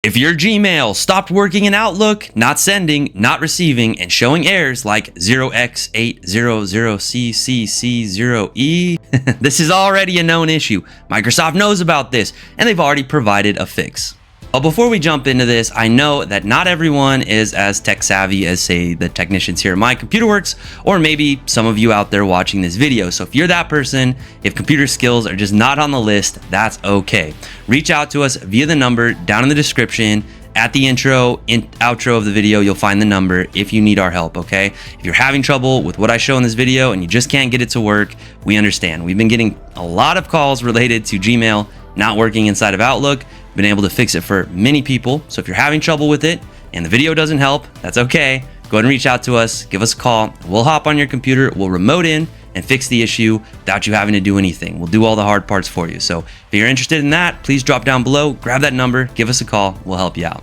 If your Gmail stopped working in Outlook, not sending, not receiving, and showing errors like 0x800CCC0E, this is already a known issue. Microsoft knows about this, and they've already provided a fix. But before we jump into this, I know that not everyone is as tech savvy as, say, the technicians here at My Computer Works, or maybe some of you out there watching this video. So if you're that person, if computer skills are just not on the list, that's okay. Reach out to us via the number down in the description. At the outro of the video, you'll find the number if you need our help, okay? If you're having trouble with what I show in this video and you just can't get it to work, we understand. We've been getting a lot of calls related to Gmail not working inside of Outlook. Been able to fix it for many people. So if you're having trouble with it and the video doesn't help, that's okay. Go ahead and reach out to us, give us a call. We'll hop on your computer, we'll remote in and fix the issue without you having to do anything. We'll do all the hard parts for you. So if you're interested in that, please drop down below, grab that number, give us a call, we'll help you out.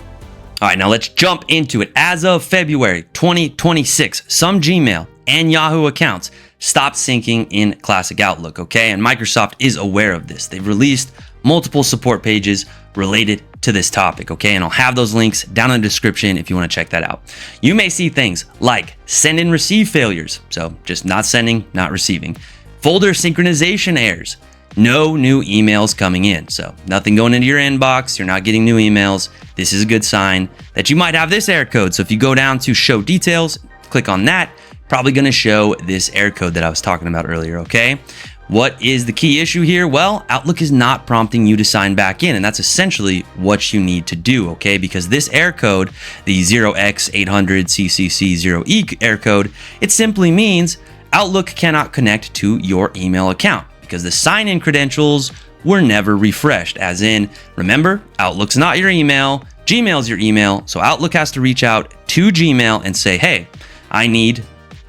All right, now let's jump into it. As of February 2026, some Gmail and Yahoo accounts stopped syncing in Classic Outlook, okay? And Microsoft is aware of this. They've released multiple support pages related to this topic, okay? And I'll have those links down in the description if you want to check that out. You may see things like send and receive failures, so just not sending, not receiving. Folder synchronization errors, no new emails coming in, so nothing going into your inbox, you're not getting new emails. This is a good sign that you might have this error code. So if you go down to show details, click on that, probably going to show this error code that I was talking about earlier, okay? What is the key issue here? Well, Outlook is not prompting you to sign back in, and that's essentially what you need to do, okay? Because this error code, the 0x800CCC0E error code, it simply means Outlook cannot connect to your email account because the sign-in credentials were never refreshed. As in, remember, Outlook's not your email, Gmail's your email, so Outlook has to reach out to Gmail and say, hey,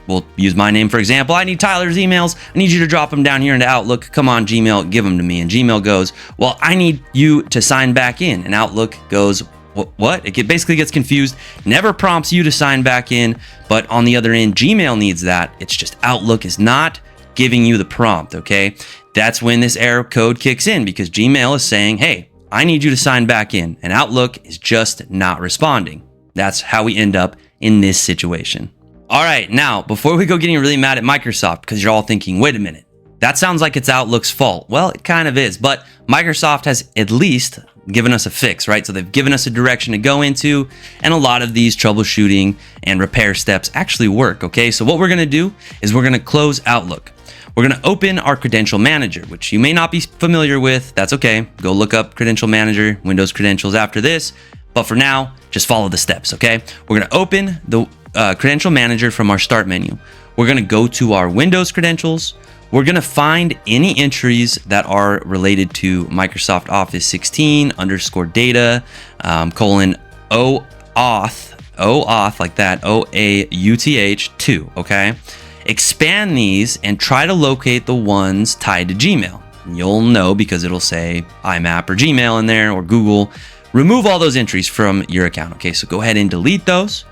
we'll use my name for example. I need Tyler's emails. I need you to drop them down here into Outlook. Come on, Gmail, give them to me. And Gmail goes, well, I need you to sign back in. And Outlook goes, what? It basically gets confused, never prompts you to sign back in. But on the other end, Gmail needs that. It's just Outlook is not giving you the prompt, okay? That's when this error code kicks in because Gmail is saying, hey, I need you to sign back in. And Outlook is just not responding. That's how we end up in this situation. All right, now, before we go getting really mad at Microsoft, because you're all thinking, wait a minute, that sounds like it's Outlook's fault. Well, it kind of is, but Microsoft has at least given us a fix, right? So they've given us a direction to go into, and a lot of these troubleshooting and repair steps actually work, okay? So what we're gonna do is we're gonna close Outlook. We're gonna open our credential manager, which you may not be familiar with. That's okay. Go look up credential manager, Windows credentials after this. But for now, just follow the steps, okay? We're gonna open the credential manager from our start menu. We're going to go to our Windows credentials. We're going to find any entries that are related to Microsoft Office 16 _ data colon OAuth like that, OAuth 2, okay? Expand these and try to locate the ones tied to Gmail. You'll know because it'll say IMAP or Gmail in there or Google. Remove all those entries from your account, okay? So go ahead and delete those.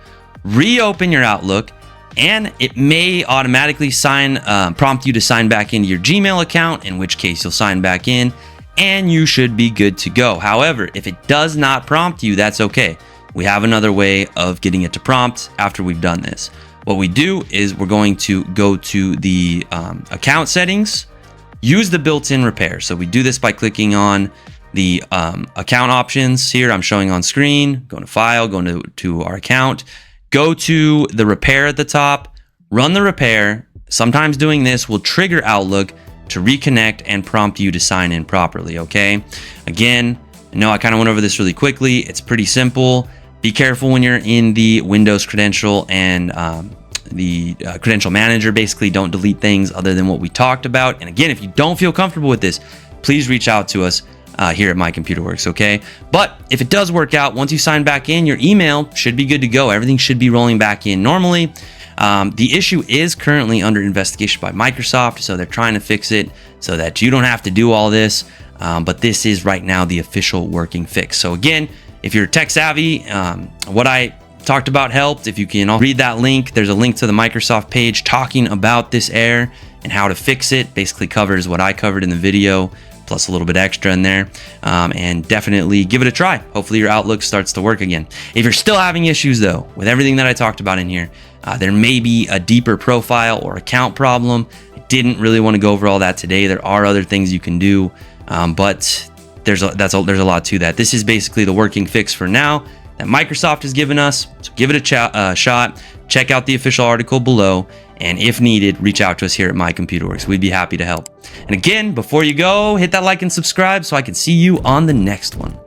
Reopen your Outlook, and it may automatically prompt you to sign back into your Gmail account, in which case you'll sign back in, and you should be good to go. However, if it does not prompt you, that's okay. We have another way of getting it to prompt after we've done this. What we do is we're going to go to the account settings, use the built-in repair. So we do this by clicking on the account options here I'm showing on screen, going to File, going to our account. Go to the repair at the top, run the repair. Sometimes doing this will trigger Outlook to reconnect and prompt you to sign in properly, okay? Again, I know I kind of went over this really quickly. It's pretty simple. Be careful when you're in the Windows credential and the credential manager. Basically, don't delete things other than what we talked about. And again, if you don't feel comfortable with this, please reach out to us here at My Computer Works, okay? But if it does work out, once you sign back in, your email should be good to go. Everything should be rolling back in normally. The issue is currently under investigation by Microsoft, so they're trying to fix it so that you don't have to do all this. But this is right now the official working fix. So again, if you're tech savvy, what I talked about helped. If you can read that link, there's a link to the Microsoft page talking about this error and how to fix it. Basically covers what I covered in the video plus a little bit extra in there, and definitely give it a try. Hopefully your Outlook starts to work again. If you're still having issues though with everything that I talked about in here, there may be a deeper profile or account problem. I didn't really want to go over all that today. There are other things you can do, but there's a lot to that. This is basically the working fix for now that Microsoft has given us. So give it a shot. Check out the official article below, and if needed, reach out to us here at My Computer Works. We'd be happy to help. And again, before you go, hit that like and subscribe so I can see you on the next one.